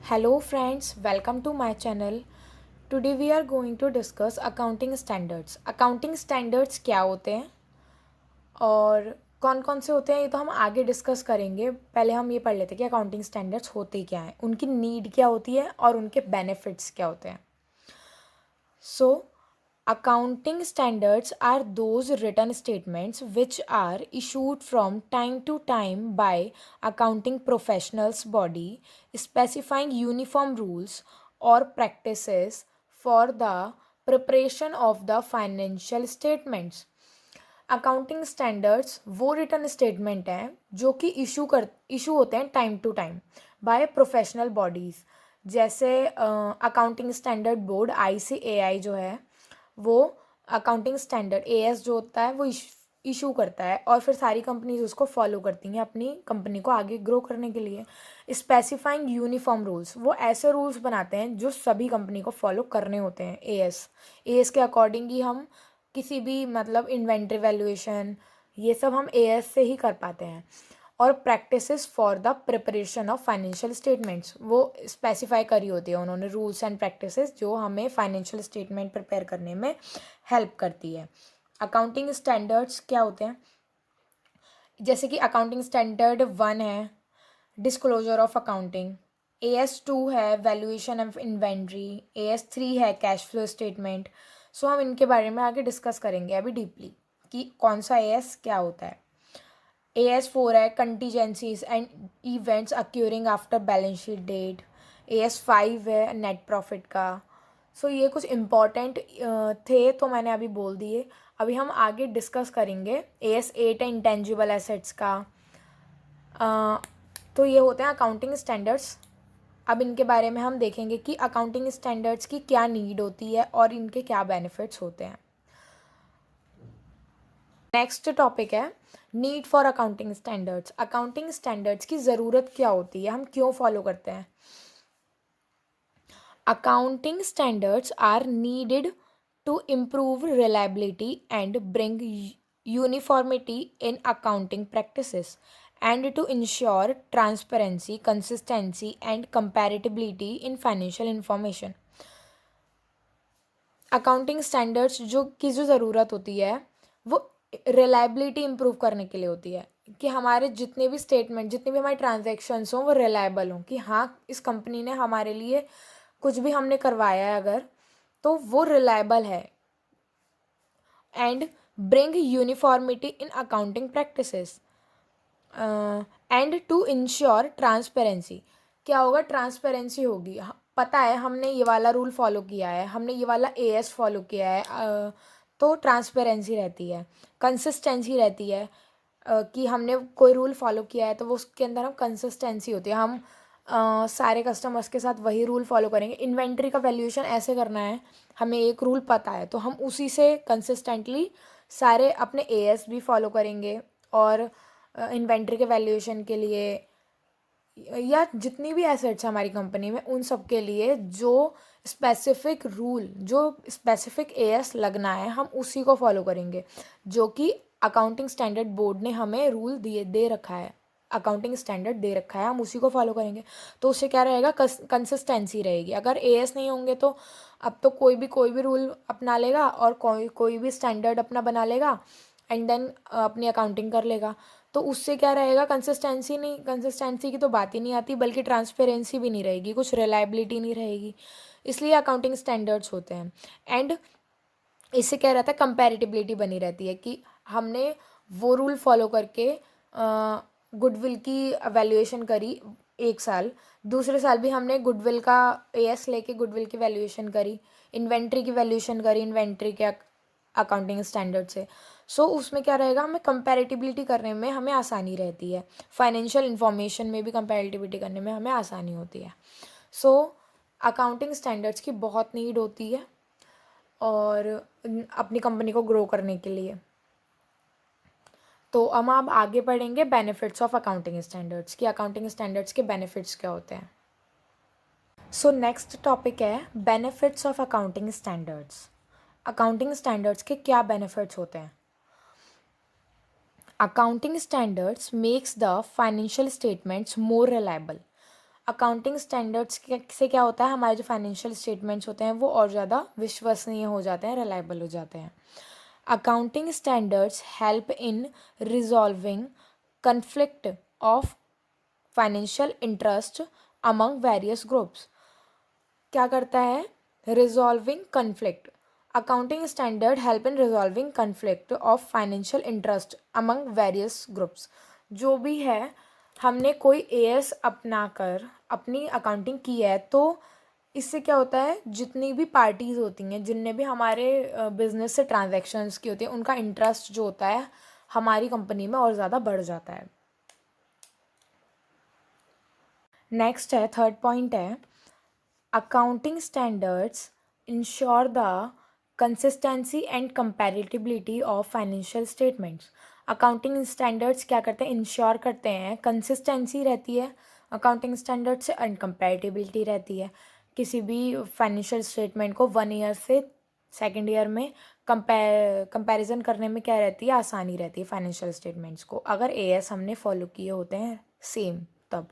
Hello friends, welcome to my channel. Today we are going to discuss accounting standards. Accounting standards क्या होते हैं और कौन कौन से होते हैं ये तो हम आगे डिस्कस करेंगे. पहले हम ये पढ़ लेते हैं कि अकाउंटिंग स्टैंडर्ड्स होते क्या हैं, उनकी नीड क्या होती है और उनके बेनिफिट्स क्या होते हैं. So accounting standards are those written statements which are issued from time to time by accounting professionals body specifying uniform rules or practices for the preparation of the financial statements. Accounting standards वो written statement हैं जो कि issue होते हैं time to time by professional bodies. जैसे accounting standard board ICAI जो है वो अकाउंटिंग स्टैंडर्ड AS जो होता है वो इशू करता है और फिर सारी कंपनीज उसको फॉलो करती हैं अपनी कंपनी को आगे ग्रो करने के लिए. स्पेसिफाइंग यूनिफॉर्म रूल्स, वो ऐसे रूल्स बनाते हैं जो सभी कंपनी को फॉलो करने होते हैं. AS के अकॉर्डिंग ही हम किसी भी मतलब इन्वेंट्री वैल्यूएशन ये सब हम AS से ही कर पाते हैं. और practices for the preparation of financial statements, वो स्पेसिफाई करी होती है उन्होंने रूल्स एंड प्रैक्टिसेस जो हमें फाइनेंशियल स्टेटमेंट प्रिपेयर करने में हेल्प करती है. अकाउंटिंग स्टैंडर्ड्स क्या होते हैं, जैसे कि अकाउंटिंग स्टैंडर्ड 1 है डिस्क्लोजर ऑफ अकाउंटिंग, AS 2 है वैल्यूएशन ऑफ इन्वेंट्री, AS 3 है कैश फ्लो स्टेटमेंट. सो हम इनके बारे में आगे डिस्कस करेंगे अभी डीपली कि कौन सा AS क्या होता है. AS 4 है contingencies and events occurring after balance sheet date. AS 5 है नेट प्रॉफिट का. सो ये कुछ इम्पॉर्टेंट थे तो मैंने अभी बोल दिए. अभी हम आगे डिस्कस करेंगे. AS 8 है इंटेंजिबल एसेट्स का. तो ये होते हैं अकाउंटिंग स्टैंडर्ड्स. अब इनके बारे में हम देखेंगे कि अकाउंटिंग स्टैंडर्ड्स की क्या नीड होती है और इनके क्या बेनिफिट्स होते हैं. नेक्स्ट टॉपिक है need for accounting standards. Accounting standards की ज़रूरत क्या होती है, हम क्यों फॉलो करते हैं. Accounting standards are needed to improve reliability and bring uniformity in accounting practices and to ensure transparency, consistency and comparability in financial information. Accounting standards जो ज़रूरत होती है वो रिलायबिलिटी इम्प्रूव करने के लिए होती है कि हमारे जितने भी स्टेटमेंट जितने भी हमारे ट्रांजैक्शंस हों वो रिलायबल हों, कि हाँ इस कंपनी ने हमारे लिए कुछ भी हमने करवाया है अगर तो वो रिलायबल है. And bring uniformity in accounting practices and to ensure transparency. क्या होगा, ट्रांसपेरेंसी होगी. पता है हमने ये वाला रूल फॉलो किया है, हमने ये वाला AS फॉलो किया है, तो ट्रांसपेरेंसी रहती है, कंसिस्टेंसी रहती है. कि हमने कोई रूल फॉलो किया है तो वो उसके अंदर हम कंसिस्टेंसी होती है. हम सारे कस्टमर्स के साथ वही रूल फॉलो करेंगे. इन्वेंट्री का वैल्यूएशन ऐसे करना है, हमें एक रूल पता है तो हम उसी से कंसिस्टेंटली सारे अपने AS भी फॉलो करेंगे. और इन्वेंट्री के वैल्यूएशन के लिए या जितनी भी एसेट्स हमारी कंपनी में उन सब के लिए जो स्पेसिफिक रूल जो स्पेसिफिक AS लगना है हम उसी को फॉलो करेंगे जो कि अकाउंटिंग स्टैंडर्ड बोर्ड ने हमें रूल दे रखा है, अकाउंटिंग स्टैंडर्ड दे रखा है, हम उसी को फॉलो करेंगे. तो उससे क्या रहेगा, कंसिस्टेंसी रहेगी. अगर AS नहीं होंगे तो अब तो कोई भी रूल अपना लेगा और कोई भी स्टैंडर्ड अपना बना लेगा एंड देन अपनी अकाउंटिंग कर लेगा. तो उससे क्या रहेगा, कंसिस्टेंसी की तो बात ही नहीं आती, बल्कि ट्रांसपेरेंसी भी नहीं रहेगी, कुछ रिलायबिलिटी नहीं रहेगी. इसलिए अकाउंटिंग स्टैंडर्ड्स होते हैं. एंड इससे क्या रहता है, कंपैरेटिबिलिटी बनी रहती है कि हमने वो रूल फॉलो करके गुडविल की वैल्यूएशन करी एक साल, दूसरे साल भी हमने गुडविल का AS लेके गुडविल की वैल्यूएशन करी, इन्वेंट्री की वैल्यूएशन करी इन्वेंट्री के अकाउंटिंग स्टैंडर्ड से. सो उसमें क्या रहेगा, हमें कंपैरेटिबिलिटी करने में हमें आसानी रहती है. फाइनेंशियल इन्फॉर्मेशन में भी कंपैरेटिबिलिटी करने में हमें आसानी होती है. सो अकाउंटिंग स्टैंडर्ड्स की बहुत नीड होती है और अपनी कंपनी को ग्रो करने के लिए. तो हम अब आगे पढ़ेंगे बेनिफिट्स ऑफ अकाउंटिंग स्टैंडर्ड्स, कि अकाउंटिंग स्टैंडर्ड्स के बेनिफिट्स क्या होते हैं. सो नेक्स्ट टॉपिक है benefits of accounting standards. Accounting standards के क्या बेनिफिट्स होते हैं. Accounting standards makes the financial statements more reliable. Accounting standards से क्या होता है, हमारे जो फाइनेंशियल स्टेटमेंट्स होते हैं वो और ज़्यादा विश्वसनीय हो जाते हैं, रिलायबल हो जाते हैं। Accounting standards help in resolving conflict of financial interest among various groups. क्या करता है, resolving conflict. Accounting standard help in resolving conflict of financial interest among various groups. जो भी है, हमने कोई एएस अपना कर अपनी अकाउंटिंग की है, तो इससे क्या होता है, जितनी भी पार्टीज़ होती हैं, जिनने भी हमारे बिजनेस से ट्रांजैक्शंस की होती है, उनका इंटरेस्ट जो होता है हमारी कंपनी में और ज़्यादा बढ़ जाता है। नेक्स्ट है, थर्ड पॉइंट है, accounting standards ensure the consistency and comparability of financial statements. Accounting standards क्या करते हैं, इंश्योर करते हैं कंसिस्टेंसी रहती है अकाउंटिंग स्टैंडर्ड से, एंड कंपैरेटिबिलिटी रहती है। किसी भी फाइनेंशियल स्टेटमेंट को 1 ईयर से सेकेंड ईयर में कंपैरिजन करने में क्या रहती है, आसानी रहती है फाइनेंशियल स्टेटमेंट्स को, अगर एएस हमने फॉलो किए होते हैं सेम तब।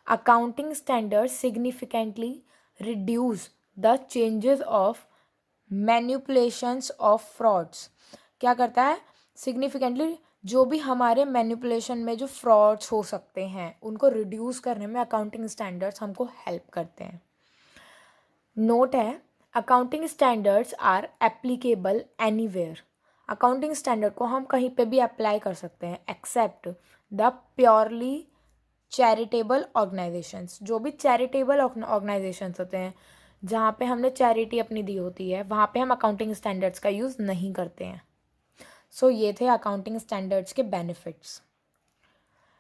Accounting standard significantly reduce the changes of manipulations of frauds. क्या करता है, सिग्निफिकेंटली जो भी हमारे मैनिपुलेशन में जो फ्रॉड्स हो सकते हैं उनको रिड्यूस करने में अकाउंटिंग स्टैंडर्ड्स हमको हेल्प करते हैं। नोट है, accounting standards are applicable anywhere. Accounting standard को हम कहीं पे भी अप्लाई कर सकते हैं except the purely charitable organisations. जो भी चैरिटेबल ऑर्गेनाइजेशंस होते हैं, जहाँ पे हमने चैरिटी अपनी दी होती है, वहाँ पे हम अकाउंटिंग स्टैंडर्ड्स का यूज़ नहीं करते हैं। सो ये थे अकाउंटिंग स्टैंडर्ड्स के बेनिफिट्स।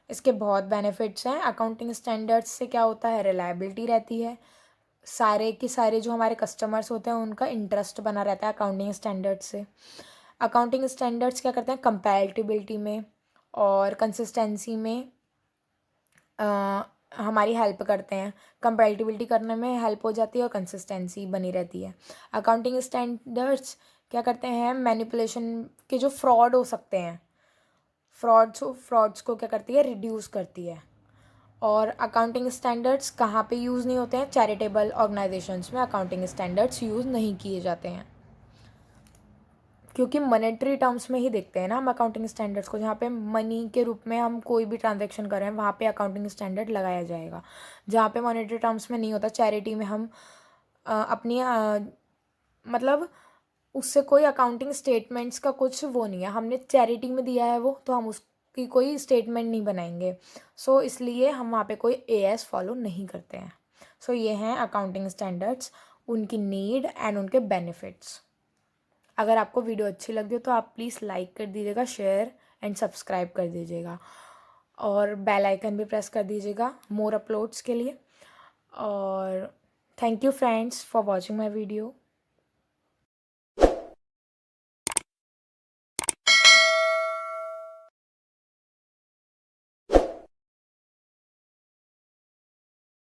इसके बहुत बेनिफिट्स हैं। अकाउंटिंग स्टैंडर्ड्स से क्या होता है, रिलायबिलिटी रहती है, सारे के सारे जो हमारे कस्टमर्स होते हैं उनका इंटरेस्ट बना रहता है अकाउंटिंग स्टैंडर्ड्स से। अकाउंटिंग स्टैंडर्ड्स क्या करते हैं, कंपैरेटिबिलिटी में और कंसिस्टेंसी में हमारी हेल्प करते हैं। कंपैरेटिबिलिटी करने में हेल्प हो जाती है और कंसिस्टेंसी बनी रहती है। अकाउंटिंग स्टैंडर्ड्स क्या करते हैं, मैनिपुलेशन के जो फ्रॉड हो सकते हैं, फ्रॉड्स को क्या करती है, रिड्यूस करती है। और अकाउंटिंग स्टैंडर्ड्स कहाँ पे यूज़ नहीं होते हैं, चैरिटेबल ऑर्गेनाइजेशंस में अकाउंटिंग स्टैंडर्ड्स यूज़ नहीं किए जाते हैं, क्योंकि मॉनेटरी टर्म्स में ही देखते हैं ना हम अकाउंटिंग स्टैंडर्ड्स को। जहाँ पे मनी के रूप में हम कोई भी ट्रांजैक्शन कर रहे हैं, वहाँ पे अकाउंटिंग स्टैंडर्ड लगाया जाएगा। जहाँ पे मॉनेटरी टर्म्स में नहीं होता, चैरिटी में हम अपनी मतलब उससे कोई अकाउंटिंग स्टेटमेंट्स का कुछ वो नहीं है, हमने चैरिटी में दिया है वो, तो हम उसकी कोई स्टेटमेंट नहीं बनाएंगे। सो इसलिए हम वहाँ पे कोई एएस फॉलो नहीं करते हैं। सो ये हैं अकाउंटिंग स्टैंडर्ड्स, उनकी नीड एंड उनके बेनिफिट्स। अगर आपको वीडियो अच्छी लगी हो तो आप प्लीज़ लाइक कर दीजिएगा, शेयर एंड सब्सक्राइब कर दीजिएगा, और बेल आइकन भी प्रेस कर दीजिएगा मोर अपलोड्स के लिए। और thank you friends for watching my video.